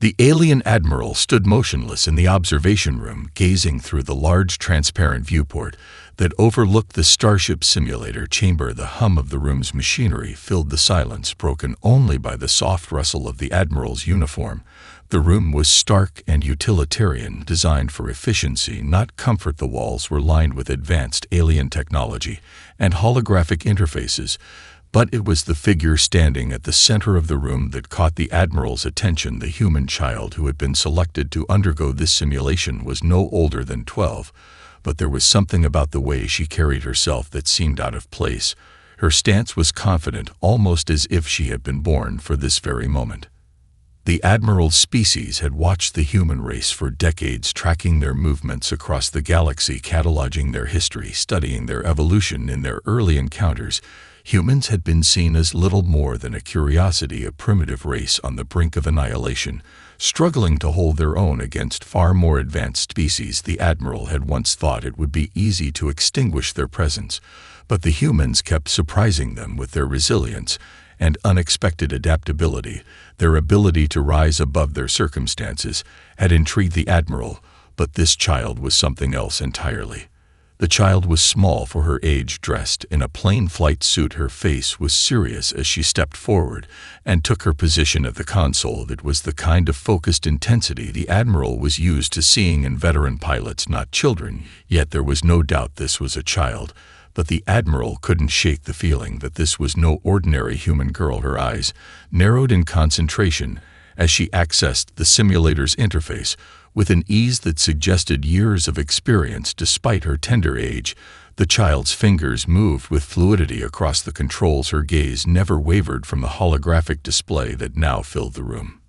The alien Admiral stood motionless in the observation room, gazing through the large transparent viewport that overlooked the Starship simulator chamber. The hum of the room's machinery filled the silence, broken only by the soft rustle of the Admiral's uniform. The room was stark and utilitarian, designed for efficiency, not comfort. The walls were lined with advanced alien technology and holographic interfaces, but it was the figure standing at the center of the room that caught the Admiral's attention. The human child who had been selected to undergo this simulation was no older than 12, but there was something about the way she carried herself that seemed out of place. Her stance was confident, almost as if she had been born for this very moment. The Admiral's species had watched the human race for decades, tracking their movements across the galaxy, cataloging their history, studying their evolution. In their early encounters, humans had been seen as little more than a curiosity, a primitive race on the brink of annihilation, struggling to hold their own against far more advanced species. The Admiral had once thought it would be easy to extinguish their presence, but the humans kept surprising them with their resilience and unexpected adaptability. Their ability to rise above their circumstances had intrigued the Admiral, but this child was something else entirely. The child was small for her age, dressed in a plain flight suit. Her face was serious as she stepped forward and took her position at the console. It was the kind of focused intensity the Admiral was used to seeing in veteran pilots, not children. Yet there was no doubt this was a child. But the Admiral couldn't shake the feeling that this was no ordinary human girl. Her eyes narrowed in concentration as she accessed the simulator's interface with an ease that suggested years of experience. Despite her tender age, the child's fingers moved with fluidity across the controls. Her gaze never wavered from the holographic display that now filled the room.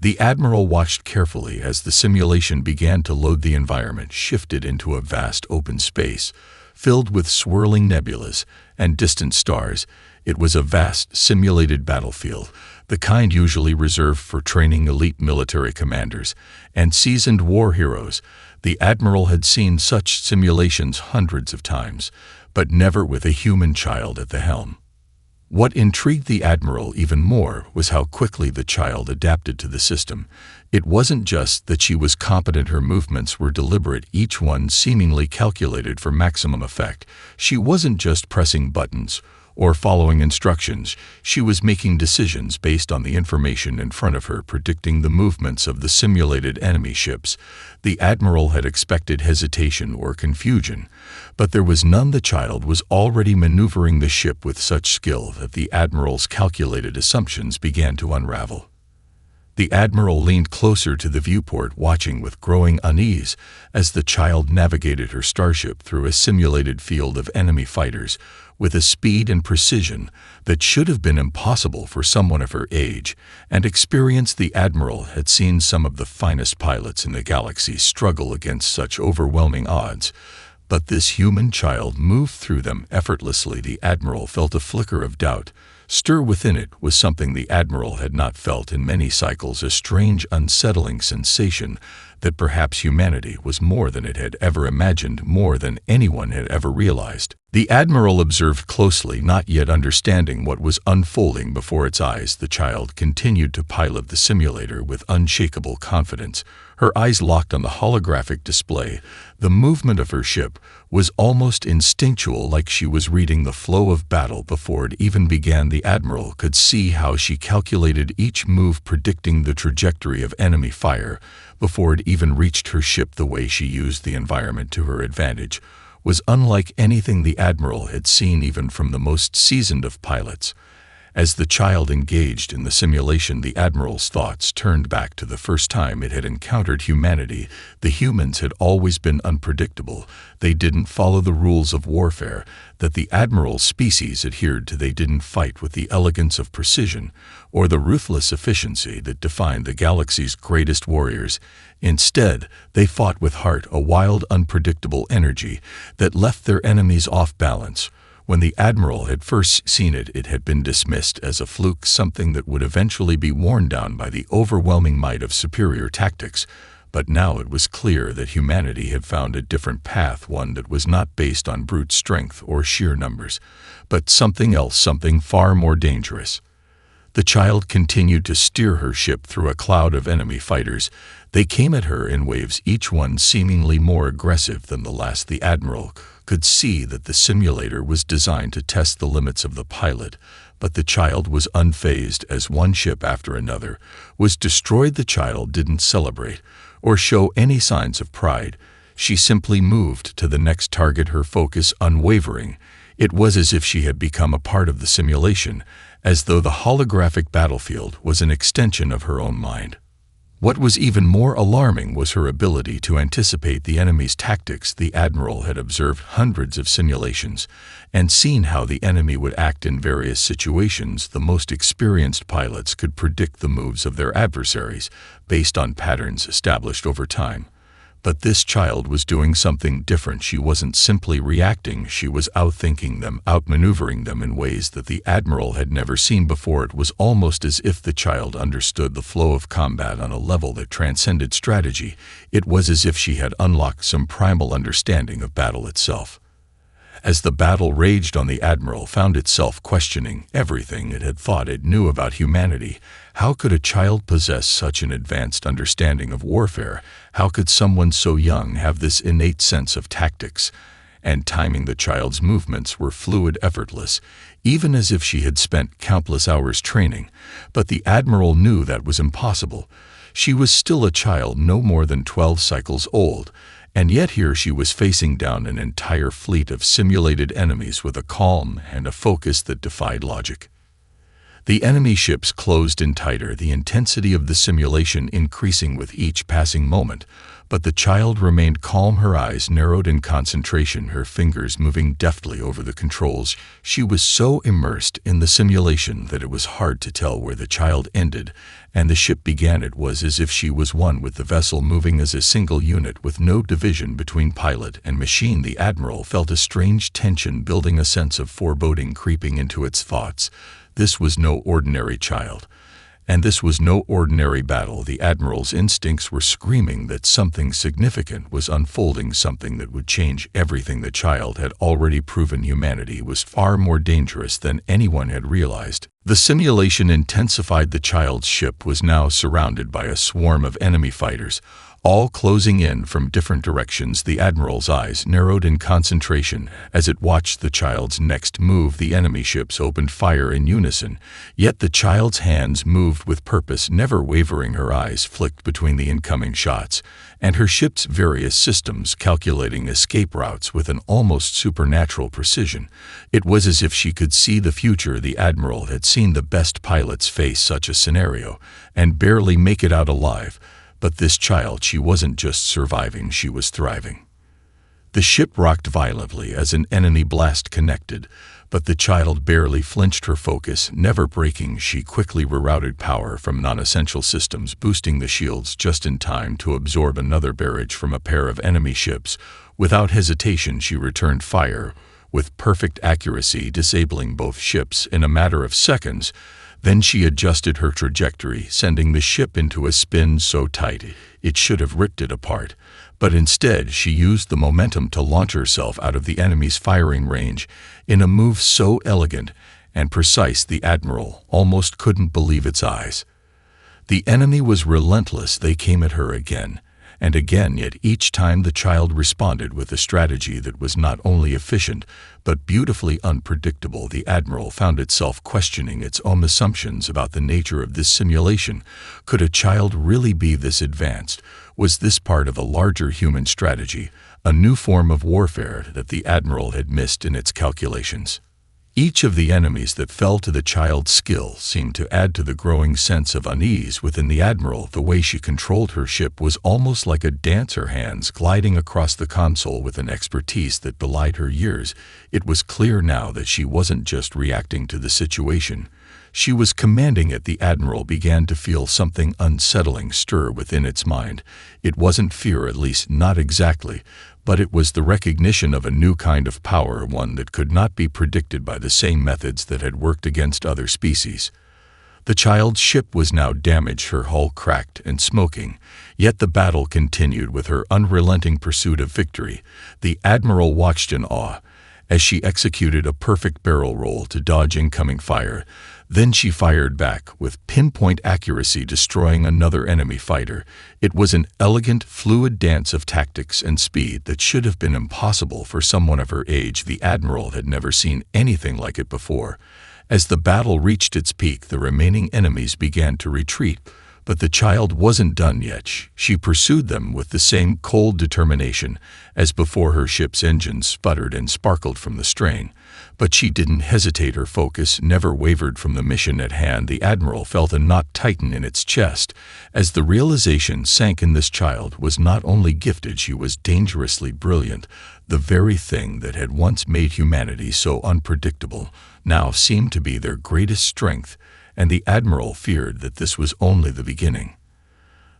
The Admiral watched carefully as the simulation began to load. The environment shifted into a vast open space, filled with swirling nebulas and distant stars. It was a vast, simulated battlefield, the kind usually reserved for training elite military commanders and seasoned war heroes. The Admiral had seen such simulations hundreds of times, but never with a human child at the helm. What intrigued the Admiral even more was how quickly the child adapted to the system. It wasn't just that she was competent, her movements were deliberate, each one seemingly calculated for maximum effect. She wasn't just pressing buttons or following instructions, she was making decisions based on the information in front of her, predicting the movements of the simulated enemy ships. The Admiral had expected hesitation or confusion, but there was none. The child was already maneuvering the ship with such skill that the Admiral's calculated assumptions began to unravel. The Admiral leaned closer to the viewport, watching with growing unease as the child navigated her starship through a simulated field of enemy fighters with a speed and precision that should have been impossible for someone of her age and experience. The Admiral had seen some of the finest pilots in the galaxy struggle against such overwhelming odds, but this human child moved through them effortlessly. The Admiral felt a flicker of doubt stir within. It was something the Admiral had not felt in many cycles, a strange, unsettling sensation that perhaps humanity was more than it had ever imagined, more than anyone had ever realized. The Admiral observed closely, not yet understanding what was unfolding before its eyes. The child continued to pilot the simulator with unshakable confidence, her eyes locked on the holographic display. The movement of her ship was almost instinctual, like she was reading the flow of battle before it even began. The Admiral could see how she calculated each move, predicting the trajectory of enemy fire before it even reached her ship. The way she used the environment to her advantage was unlike anything the Admiral had seen, even from the most seasoned of pilots. As the child engaged in the simulation, the Admiral's thoughts turned back to the first time it had encountered humanity. The humans had always been unpredictable. They didn't follow the rules of warfare that the Admiral's species adhered to. They didn't fight with the elegance of precision or the ruthless efficiency that defined the galaxy's greatest warriors. Instead, they fought with heart, a wild, unpredictable energy that left their enemies off balance. When the Admiral had first seen it, it had been dismissed as a fluke, something that would eventually be worn down by the overwhelming might of superior tactics. But now it was clear that humanity had found a different path, one that was not based on brute strength or sheer numbers, but something else, something far more dangerous. The child continued to steer her ship through a cloud of enemy fighters. They came at her in waves, each one seemingly more aggressive than the last. The Admiral could see that the simulator was designed to test the limits of the pilot, but the child was unfazed as one ship after another was destroyed. The child didn't celebrate or show any signs of pride. She simply moved to the next target, her focus unwavering. It was as if she had become a part of the simulation, as though the holographic battlefield was an extension of her own mind. What was even more alarming was her ability to anticipate the enemy's tactics. The Admiral had observed hundreds of simulations and seen how the enemy would act in various situations. The most experienced pilots could predict the moves of their adversaries based on patterns established over time. But this child was doing something different. She wasn't simply reacting, she was outthinking them, outmaneuvering them in ways that the Admiral had never seen before. It was almost as if the child understood the flow of combat on a level that transcended strategy. It was as if she had unlocked some primal understanding of battle itself. As the battle raged on, the Admiral found itself questioning everything it had thought it knew about humanity. How could a child possess such an advanced understanding of warfare? How could someone so young have this innate sense of tactics and timing? The child's movements were fluid, effortless, even as if she had spent countless hours training. But the Admiral knew that was impossible. She was still a child, no more than 12 cycles old. And yet here she was facing down an entire fleet of simulated enemies with a calm and a focus that defied logic. The enemy ships closed in tighter, the intensity of the simulation increasing with each passing moment. But the child remained calm, her eyes narrowed in concentration, her fingers moving deftly over the controls. She was so immersed in the simulation that it was hard to tell where the child ended and the ship began. It was as if she was one with the vessel, moving as a single unit with no division between pilot and machine. The Admiral felt a strange tension building, a sense of foreboding creeping into its thoughts. This was no ordinary child. And this was no ordinary battle. The Admiral's instincts were screaming that something significant was unfolding, something that would change everything. The child had already proven humanity was far more dangerous than anyone had realized. The simulation intensified. The child's ship was now surrounded by a swarm of enemy fighters, all closing in from different directions. The Admiral's eyes narrowed in concentration as it watched the child's next move. The enemy ships opened fire in unison, yet the child's hands moved with purpose, never wavering. Her eyes flicked between the incoming shots and her ship's various systems, calculating escape routes with an almost supernatural precision. It was as if she could see the future. The Admiral had seen the best pilots face such a scenario and barely make it out alive. But this child, she wasn't just surviving, she was thriving. The ship rocked violently as an enemy blast connected, but the child barely flinched, her focus never breaking. She quickly rerouted power from non-essential systems, boosting the shields just in time to absorb another barrage from a pair of enemy ships. Without hesitation, she returned fire with perfect accuracy, disabling both ships in a matter of seconds. Then she adjusted her trajectory, sending the ship into a spin so tight it should have ripped it apart. But instead, she used the momentum to launch herself out of the enemy's firing range in a move so elegant and precise the Admiral almost couldn't believe its eyes. The enemy was relentless. They came at her again and again, yet each time the child responded with a strategy that was not only efficient but beautifully unpredictable. The Admiral found itself questioning its own assumptions about the nature of this simulation. Could a child really be this advanced? Was this part of a larger human strategy, a new form of warfare that the Admiral had missed in its calculations? Each of the enemies that fell to the child's skill seemed to add to the growing sense of unease within the Admiral. The way she controlled her ship was almost like a dance, her hands gliding across the console with an expertise that belied her years. It was clear now that she wasn't just reacting to the situation. She was commanding it. The Admiral began to feel something unsettling stir within its mind. It wasn't fear, at least not exactly, but it was the recognition of a new kind of power, one that could not be predicted by the same methods that had worked against other species. The child's ship was now damaged, her hull cracked and smoking, yet the battle continued with her unrelenting pursuit of victory. The Admiral watched in awe as she executed a perfect barrel roll to dodge incoming fire. Then she fired back, with pinpoint accuracy destroying another enemy fighter. It was an elegant, fluid dance of tactics and speed that should have been impossible for someone of her age. The Admiral had never seen anything like it before. As the battle reached its peak, the remaining enemies began to retreat. But the child wasn't done yet. She pursued them with the same cold determination as before. Her ship's engines sputtered and sparkled from the strain. But she didn't hesitate. Her focus never wavered from the mission at hand. The Admiral felt a knot tighten in its chest as the realization sank in. This child was not only gifted, she was dangerously brilliant. The very thing that had once made humanity so unpredictable now seemed to be their greatest strength, and the Admiral feared that this was only the beginning.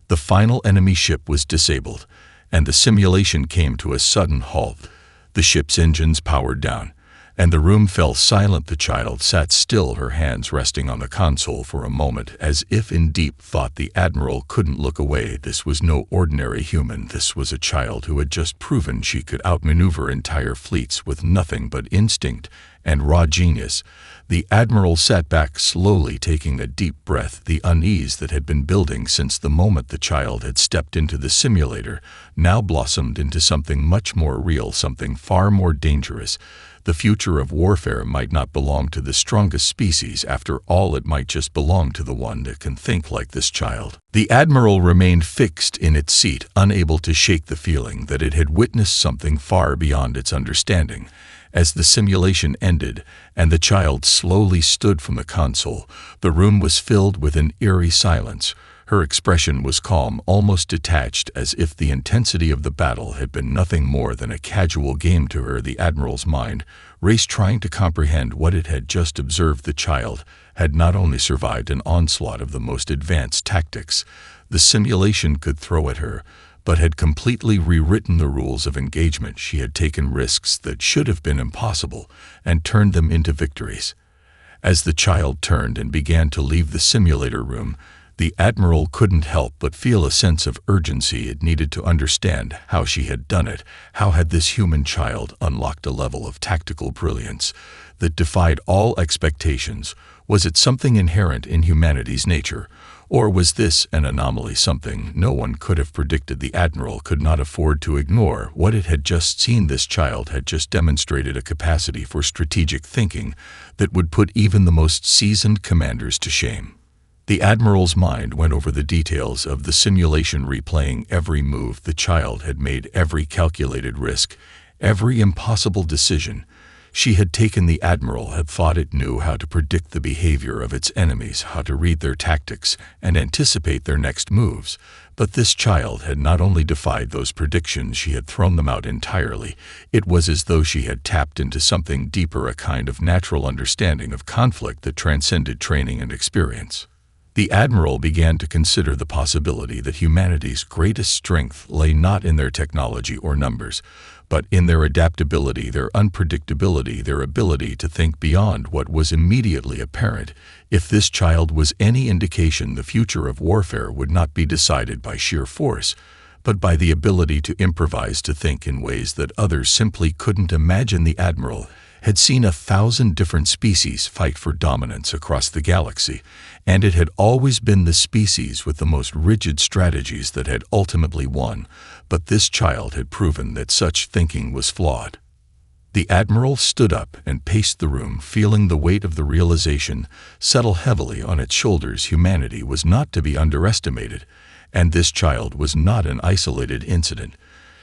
The final enemy ship was disabled, and the simulation came to a sudden halt. The ship's engines powered down, and the room fell silent. The child sat still, her hands resting on the console for a moment, as if in deep thought. The Admiral couldn't look away. This was no ordinary human. This was a child who had just proven she could outmaneuver entire fleets with nothing but instinct and raw genius. The Admiral sat back slowly, taking a deep breath. The unease that had been building since the moment the child had stepped into the simulator now blossomed into something much more real, something far more dangerous. The future of warfare might not belong to the strongest species. After all, it might just belong to the one that can think like this child. The Admiral remained fixed in its seat, unable to shake the feeling that it had witnessed something far beyond its understanding. As the simulation ended and the child slowly stood from the console, the room was filled with an eerie silence. Her expression was calm, almost detached, as if the intensity of the battle had been nothing more than a casual game to her. The Admiral's mind raced, trying to comprehend what it had just observed. The child had not only survived an onslaught of the most advanced tactics the simulation could throw at her, but had completely rewritten the rules of engagement. She had taken risks that should have been impossible and turned them into victories. As the child turned and began to leave the simulator room, the Admiral couldn't help but feel a sense of urgency. It needed to understand how she had done it. How had this human child unlocked a level of tactical brilliance that defied all expectations? Was it something inherent in humanity's nature? Or was this an anomaly, something no one could have predicted? The Admiral could not afford to ignore what it had just seen. This child had just demonstrated a capacity for strategic thinking that would put even the most seasoned commanders to shame. The Admiral's mind went over the details of the simulation, replaying every move the child had made, every calculated risk, every impossible decision she had taken. The Admiral had thought it knew how to predict the behavior of its enemies, how to read their tactics and anticipate their next moves. But this child had not only defied those predictions, she had thrown them out entirely. It was as though she had tapped into something deeper, a kind of natural understanding of conflict that transcended training and experience. The Admiral began to consider the possibility that humanity's greatest strength lay not in their technology or numbers, but in their adaptability, their unpredictability, their ability to think beyond what was immediately apparent. If this child was any indication, the future of warfare would not be decided by sheer force, but by the ability to improvise, to think in ways that others simply couldn't imagine. The Admiral had seen 1,000 different species fight for dominance across the galaxy, and it had always been the species with the most rigid strategies that had ultimately won. But this child had proven that such thinking was flawed. The Admiral stood up and paced the room, feeling the weight of the realization settle heavily on its shoulders. Humanity was not to be underestimated, and this child was not an isolated incident.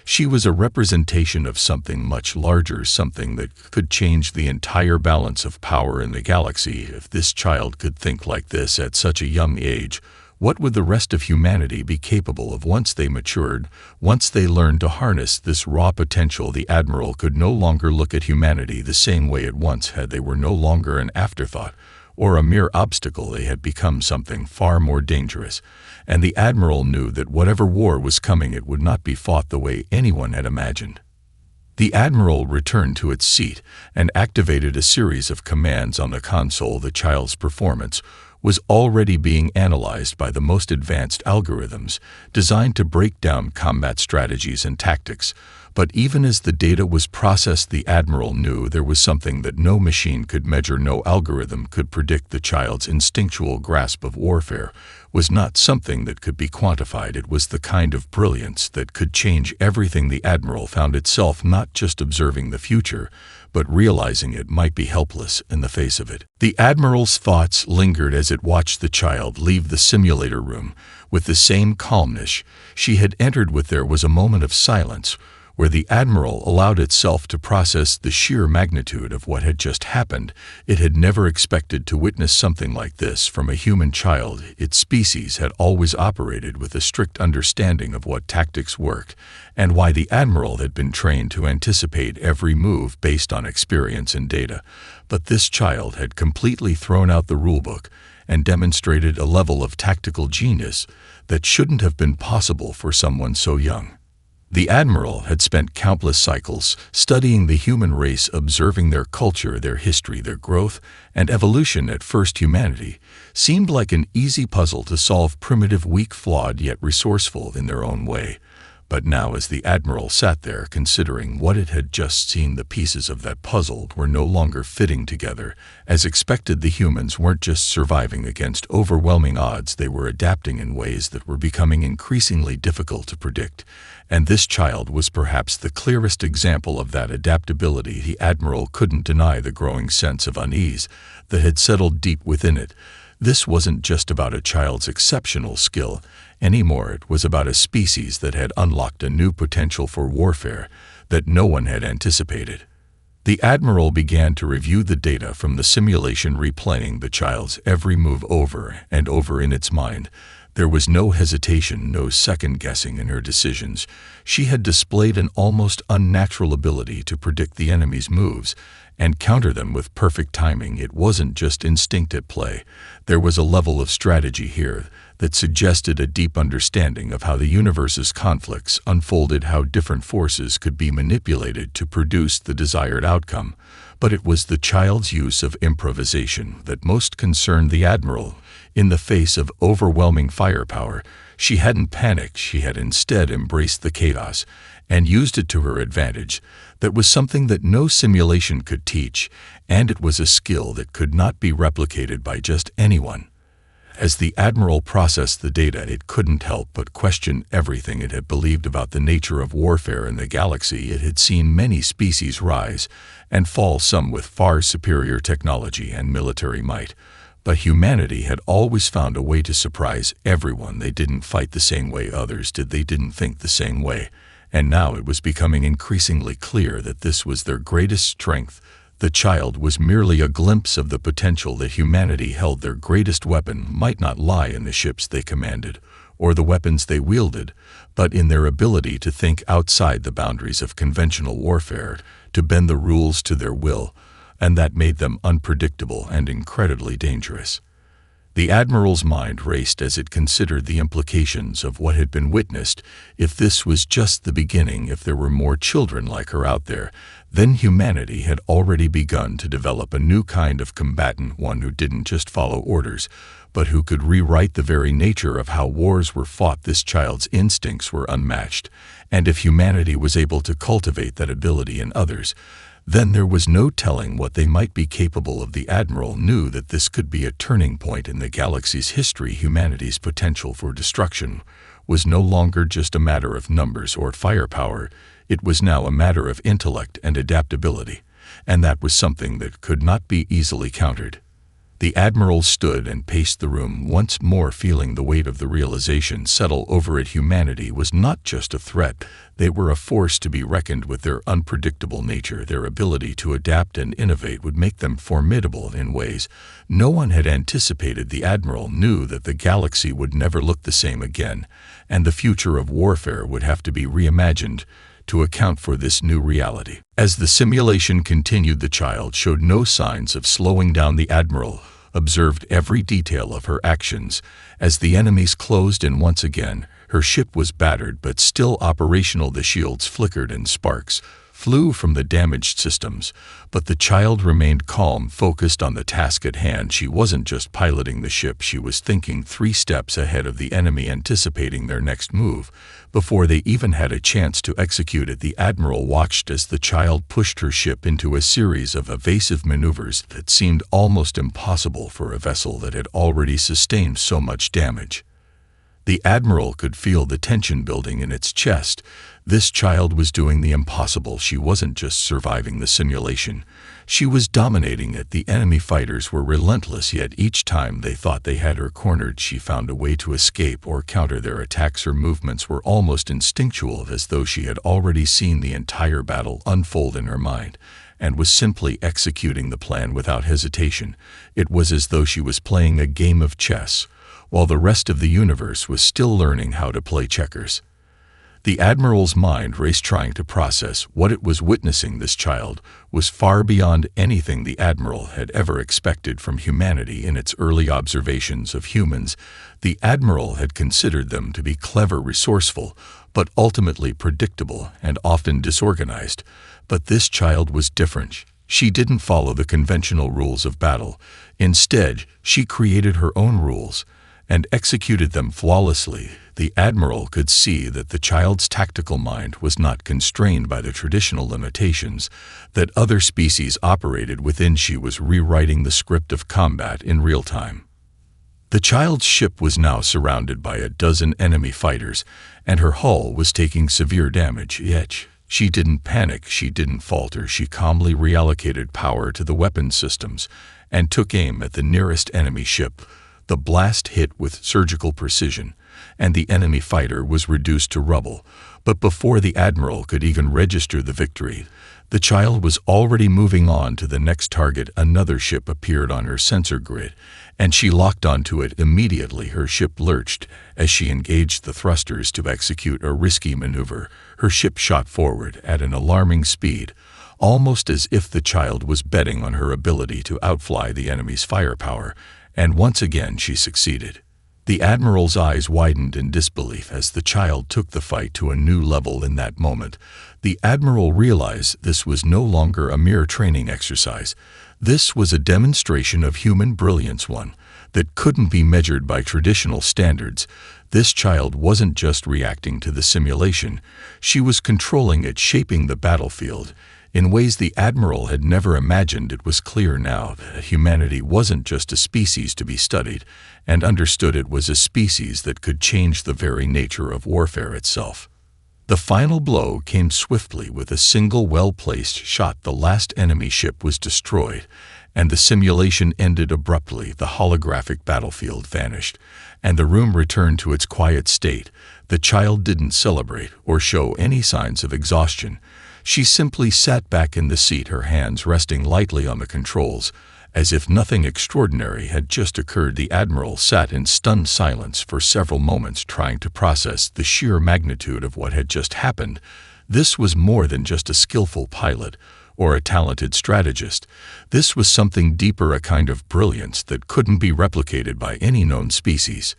She was a representation of something much larger, something that could change the entire balance of power in the galaxy. If this child could think like this at such a young age, what would the rest of humanity be capable of once they matured, once they learned to harness this raw potential? The Admiral could no longer look at humanity the same way it once had. They were no longer an afterthought or a mere obstacle. They had become something far more dangerous, and the Admiral knew that whatever war was coming, it would not be fought the way anyone had imagined. The Admiral returned to its seat and activated a series of commands on the console. The child's performance was already being analyzed by the most advanced algorithms designed to break down combat strategies and tactics. But even as the data was processed, the Admiral knew there was something that no machine could measure, no algorithm could predict. The child's instinctual grasp of warfare was not something that could be quantified. It was the kind of brilliance that could change everything. The Admiral found itself not just observing the future, but realizing it might be helpless in the face of it. The Admiral's thoughts lingered as it watched the child leave the simulator room with the same calmness she had entered with. There was a moment of silence where the Admiral allowed itself to process the sheer magnitude of what had just happened. It had never expected to witness something like this from a human child. Its species had always operated with a strict understanding of what tactics worked, and why the Admiral had been trained to anticipate every move based on experience and data. But this child had completely thrown out the rulebook and demonstrated a level of tactical genius that shouldn't have been possible for someone so young. The Admiral had spent countless cycles studying the human race, observing their culture, their history, their growth, and evolution. At first, humanity seemed like an easy puzzle to solve, primitive, weak, flawed, yet resourceful in their own way. But now, as the Admiral sat there considering what it had just seen, the pieces of that puzzle were no longer fitting together. As expected, the humans weren't just surviving against overwhelming odds, they were adapting in ways that were becoming increasingly difficult to predict. And this child was perhaps the clearest example of that adaptability. The Admiral couldn't deny the growing sense of unease that had settled deep within it. This wasn't just about a child's exceptional skill anymore. It was about a species that had unlocked a new potential for warfare that no one had anticipated. The Admiral began to review the data from the simulation, replaying the child's every move over and over in its mind. There was no hesitation, no second-guessing in her decisions. She had displayed an almost unnatural ability to predict the enemy's moves and counter them with perfect timing. It wasn't just instinct at play. There was a level of strategy here that suggested a deep understanding of how the universe's conflicts unfolded, how different forces could be manipulated to produce the desired outcome. But it was the child's use of improvisation that most concerned the Admiral. In the face of overwhelming firepower, she hadn't panicked. She had instead embraced the chaos and used it to her advantage. That was something that no simulation could teach, and it was a skill that could not be replicated by just anyone. As the Admiral processed the data, it couldn't help but question everything it had believed about the nature of warfare in the galaxy. It had seen many species rise and fall, some with far superior technology and military might. But humanity had always found a way to surprise everyone. They didn't fight the same way others did. They didn't think the same way. And now it was becoming increasingly clear that this was their greatest strength. The child was merely a glimpse of the potential that humanity held. Their greatest weapon might not lie in the ships they commanded or the weapons they wielded, but in their ability to think outside the boundaries of conventional warfare, to bend the rules to their will, and that made them unpredictable and incredibly dangerous. The Admiral's mind raced as it considered the implications of what had been witnessed. If this was just the beginning, if there were more children like her out there, then humanity had already begun to develop a new kind of combatant, one who didn't just follow orders, but who could rewrite the very nature of how wars were fought. This child's instincts were unmatched, and if humanity was able to cultivate that ability in others, then there was no telling what they might be capable of. The Admiral knew that this could be a turning point in the galaxy's history. Humanity's potential for destruction was no longer just a matter of numbers or firepower. It was now a matter of intellect and adaptability, and that was something that could not be easily countered. The Admiral stood and paced the room once more, feeling the weight of the realization settle over it. Humanity was not just a threat. They were a force to be reckoned with. Their unpredictable nature, their ability to adapt and innovate, would make them formidable in ways no one had anticipated. The Admiral knew that the galaxy would never look the same again, and the future of warfare would have to be reimagined to account for this new reality. As the simulation continued, the child showed no signs of slowing down. The Admiral observed every detail of her actions as the enemies closed in once again. Her ship was battered but still operational. The shields flickered and sparks flew from the damaged systems, but the child remained calm, focused on the task at hand. She wasn't just piloting the ship, she was thinking 3 steps ahead of the enemy, anticipating their next move. Before they even had a chance to execute it, the Admiral watched as the child pushed her ship into a series of evasive maneuvers that seemed almost impossible for a vessel that had already sustained so much damage. The Admiral could feel the tension building in its chest. This child was doing the impossible. She wasn't just surviving the simulation. She was dominating it. The enemy fighters were relentless, yet each time they thought they had her cornered, she found a way to escape or counter their attacks. Her movements were almost instinctual, as though she had already seen the entire battle unfold in her mind and was simply executing the plan without hesitation. It was as though she was playing a game of chess, while the rest of the universe was still learning how to play checkers. The Admiral's mind raced, trying to process what it was witnessing. This child was far beyond anything the Admiral had ever expected from humanity. In its early observations of humans, the Admiral had considered them to be clever, resourceful, but ultimately predictable and often disorganized. But this child was different. She didn't follow the conventional rules of battle. Instead, she created her own rules and executed them flawlessly. The Admiral could see that the child's tactical mind was not constrained by the traditional limitations that other species operated within. She was rewriting the script of combat in real time. The child's ship was now surrounded by a dozen enemy fighters, and her hull was taking severe damage. Yet she didn't panic, she didn't falter. She calmly reallocated power to the weapon systems and took aim at the nearest enemy ship. The blast hit with surgical precision, and the enemy fighter was reduced to rubble. But before the Admiral could even register the victory, the child was already moving on to the next target. Another ship appeared on her sensor grid, and she locked onto it immediately. Her ship lurched as she engaged the thrusters to execute a risky maneuver. Her ship shot forward at an alarming speed, almost as if the child was betting on her ability to outfly the enemy's firepower. And once again she succeeded. The Admiral's eyes widened in disbelief as the child took the fight to a new level. In that moment, the Admiral realized this was no longer a mere training exercise. This was a demonstration of human brilliance, one that couldn't be measured by traditional standards. This child wasn't just reacting to the simulation, she was controlling it, shaping the battlefield in ways the Admiral had never imagined. It was clear now that humanity wasn't just a species to be studied and understood. It was a species that could change the very nature of warfare itself. The final blow came swiftly. With a single well-placed shot, the last enemy ship was destroyed, and the simulation ended abruptly. The holographic battlefield vanished, and the room returned to its quiet state. The child didn't celebrate or show any signs of exhaustion. She simply sat back in the seat, her hands resting lightly on the controls, as if nothing extraordinary had just occurred. The Admiral sat in stunned silence for several moments, trying to process the sheer magnitude of what had just happened. This was more than just a skillful pilot or a talented strategist. This was something deeper, a kind of brilliance that couldn't be replicated by any known species.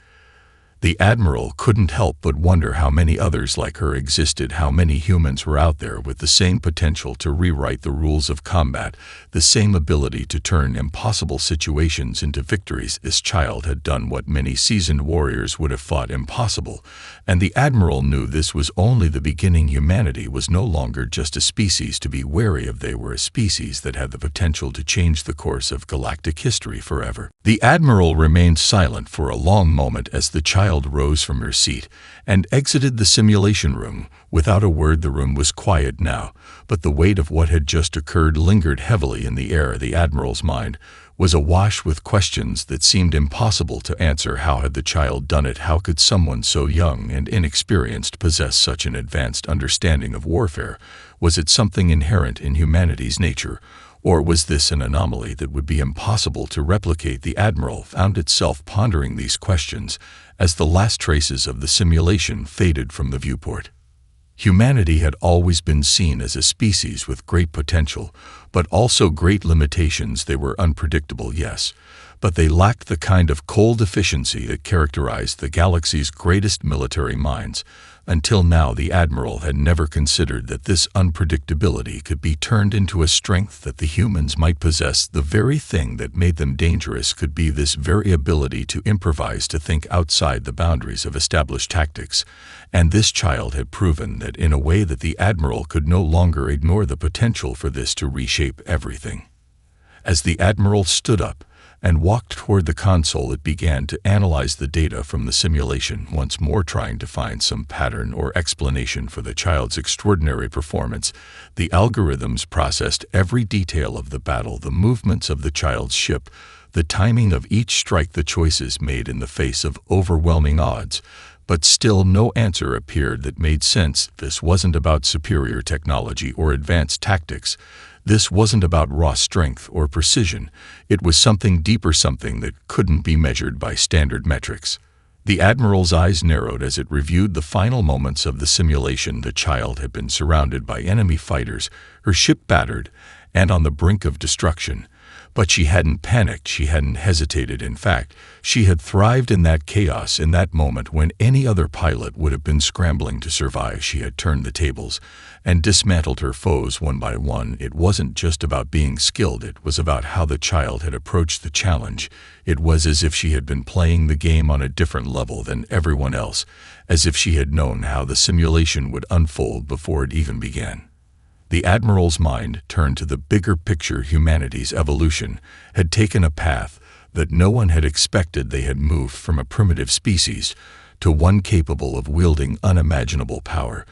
The Admiral couldn't help but wonder how many others like her existed, how many humans were out there with the same potential to rewrite the rules of combat, the same ability to turn impossible situations into victories. This child had done what many seasoned warriors would have thought impossible, and the Admiral knew this was only the beginning. Humanity was no longer just a species to be wary of. They were a species that had the potential to change the course of galactic history forever. The Admiral remained silent for a long moment as the child rose from her seat and exited the simulation room. Without a word, the room was quiet now, but the weight of what had just occurred lingered heavily in the air. The Admiral's mind was awash with questions that seemed impossible to answer. How had the child done it? How could someone so young and inexperienced possess such an advanced understanding of warfare? Was it something inherent in humanity's nature, or was this an anomaly that would be impossible to replicate? The Admiral found itself pondering these questions as the last traces of the simulation faded from the viewport. Humanity had always been seen as a species with great potential, but also great limitations. They were unpredictable, yes, but they lacked the kind of cold efficiency that characterized the galaxy's greatest military minds. Until now, the Admiral had never considered that this unpredictability could be turned into a strength that the humans might possess. The very thing that made them dangerous could be this very ability to improvise, to think outside the boundaries of established tactics. And this child had proven that in a way that the Admiral could no longer ignore the potential for this to reshape everything. As the Admiral stood up and walked toward the console, it began to analyze the data from the simulation, once more trying to find some pattern or explanation for the child's extraordinary performance. The algorithms processed every detail of the battle, the movements of the child's ship, the timing of each strike, the choices made in the face of overwhelming odds. But still no answer appeared that made sense. This wasn't about superior technology or advanced tactics. This wasn't about raw strength or precision. It was something deeper, something that couldn't be measured by standard metrics. The Admiral's eyes narrowed as it reviewed the final moments of the simulation. The child had been surrounded by enemy fighters, her ship battered, and on the brink of destruction. But she hadn't panicked, she hadn't hesitated. In fact, she had thrived in that chaos. In that moment when any other pilot would have been scrambling to survive, she had turned the tables and dismantled her foes one by one. It wasn't just about being skilled, it was about how the child had approached the challenge. It was as if she had been playing the game on a different level than everyone else, as if she had known how the simulation would unfold before it even began. The Admiral's mind turned to the bigger picture. Humanity's evolution had taken a path that no one had expected. They had moved from a primitive species to one capable of wielding unimaginable power.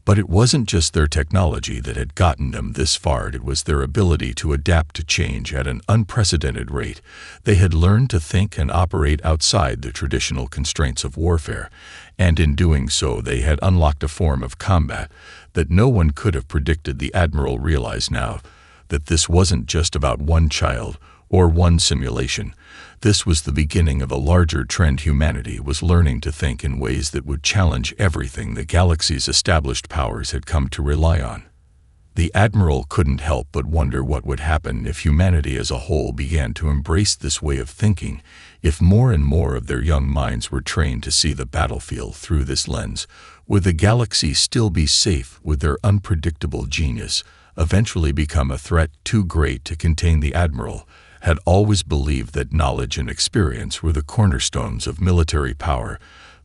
But it wasn't just their technology that had gotten them this far. It was their ability to adapt to change at an unprecedented rate. They had learned to think and operate outside the traditional constraints of warfare, and in doing so they had unlocked a form of combat that no one could have predicted. The Admiral realized now that this wasn't just about one child or one simulation. This was the beginning of a larger trend. Humanity was learning to think in ways that would challenge everything the galaxy's established powers had come to rely on. The Admiral couldn't help but wonder what would happen if humanity as a whole began to embrace this way of thinking, if more and more of their young minds were trained to see the battlefield through this lens. Would the galaxy still be safe? Would their unpredictable genius eventually become a threat too great to contain? The Admiral had always believed that knowledge and experience were the cornerstones of military power,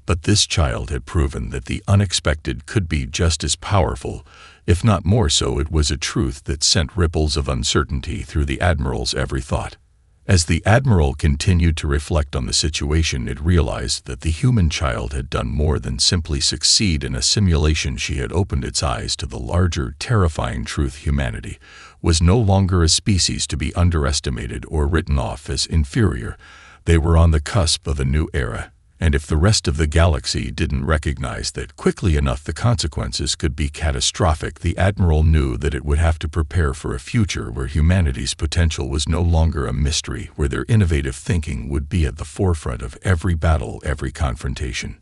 but this child had proven that the unexpected could be just as powerful, if not more so. It was a truth that sent ripples of uncertainty through the Admiral's every thought. As the Admiral continued to reflect on the situation, it realized that the human child had done more than simply succeed in a simulation. She had opened its eyes to the larger, terrifying truth: humanity was no longer a species to be underestimated or written off as inferior. They were on the cusp of a new era, and if the rest of the galaxy didn't recognize that quickly enough, the consequences could be catastrophic. The Admiral knew that it would have to prepare for a future where humanity's potential was no longer a mystery, where their innovative thinking would be at the forefront of every battle, every confrontation.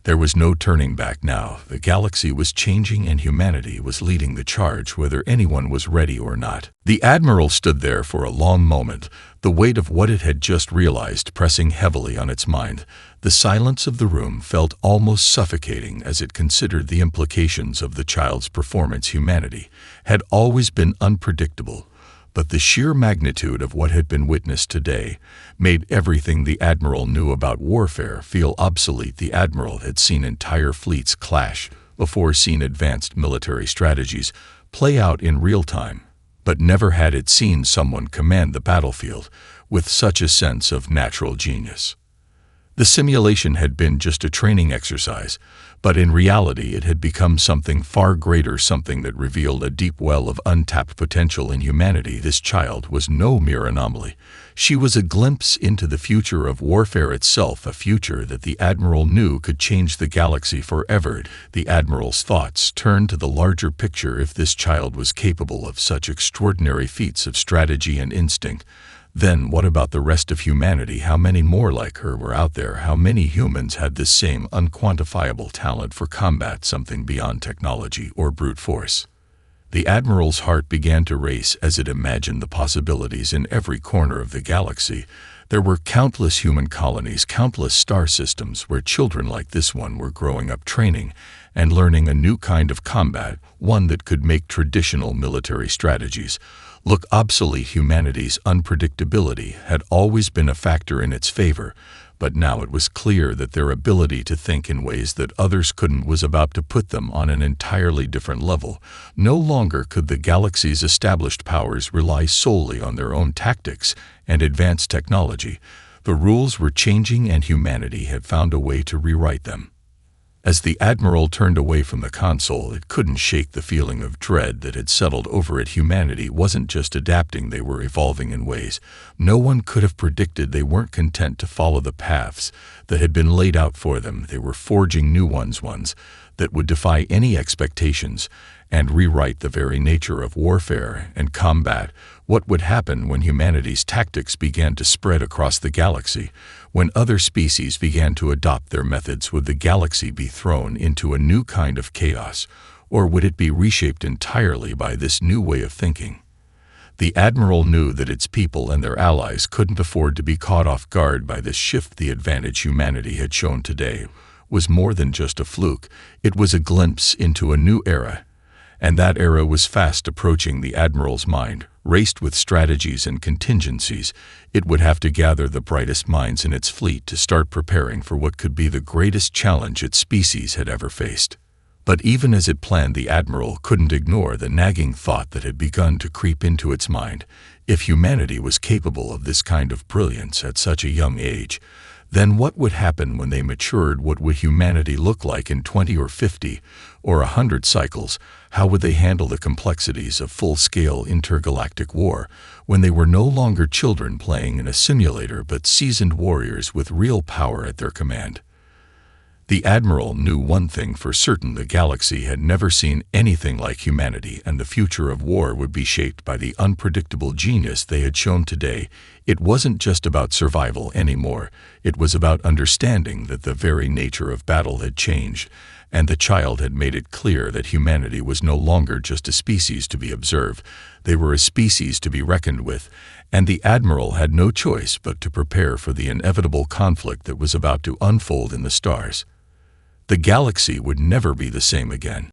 There was no turning back now. The galaxy was changing and humanity was leading the charge, whether anyone was ready or not. The Admiral stood there for a long moment, the weight of what it had just realized pressing heavily on its mind. The silence of the room felt almost suffocating as it considered the implications of the child's performance. Humanity had always been unpredictable, but the sheer magnitude of what had been witnessed today made everything the Admiral knew about warfare feel obsolete. The Admiral had seen entire fleets clash before, seen advanced military strategies play out in real time, but never had it seen someone command the battlefield with such a sense of natural genius. The simulation had been just a training exercise, but in reality it had become something far greater, something that revealed a deep well of untapped potential in humanity. This child was no mere anomaly. She was a glimpse into the future of warfare itself, a future that the Admiral knew could change the galaxy forever. The Admiral's thoughts turned to the larger picture. If this child was capable of such extraordinary feats of strategy and instinct, then what about the rest of humanity? How many more like her were out there? How many humans had this same unquantifiable talent for combat, something beyond technology or brute force? The Admiral's heart began to race as it imagined the possibilities in every corner of the galaxy. There were countless human colonies, countless star systems where children like this one were growing up, training and learning a new kind of combat, one that could make traditional military strategies look obsolete. Humanity's unpredictability had always been a factor in its favor, but now it was clear that their ability to think in ways that others couldn't was about to put them on an entirely different level. No longer could the galaxy's established powers rely solely on their own tactics and advanced technology. The rules were changing, and humanity had found a way to rewrite them. As the Admiral turned away from the console, it couldn't shake the feeling of dread that had settled over it. Humanity wasn't just adapting, they were evolving in ways no one could have predicted. They weren't content to follow the paths that had been laid out for them. They were forging new ones that would defy any expectations and rewrite the very nature of warfare and combat. What would happen when humanity's tactics began to spread across the galaxy? When other species began to adopt their methods, would the galaxy be thrown into a new kind of chaos, or would it be reshaped entirely by this new way of thinking? The Admiral knew that its people and their allies couldn't afford to be caught off guard by this shift. The advantage humanity had shown today was more than just a fluke. It was a glimpse into a new era, and that era was fast approaching. The Admiral's mind raced with strategies and contingencies. It would have to gather the brightest minds in its fleet to start preparing for what could be the greatest challenge its species had ever faced. But even as it planned, the Admiral couldn't ignore the nagging thought that had begun to creep into its mind. If humanity was capable of this kind of brilliance at such a young age, then what would happen when they matured? What would humanity look like in 20 or 50 or 100 cycles? How would they handle the complexities of full-scale intergalactic war when they were no longer children playing in a simulator, but seasoned warriors with real power at their command? The Admiral knew one thing for certain: the galaxy had never seen anything like humanity, and the future of war would be shaped by the unpredictable genius they had shown today. It wasn't just about survival anymore. It was about understanding that the very nature of battle had changed, and the child had made it clear that humanity was no longer just a species to be observed. They were a species to be reckoned with, and the Admiral had no choice but to prepare for the inevitable conflict that was about to unfold in the stars. The galaxy would never be the same again.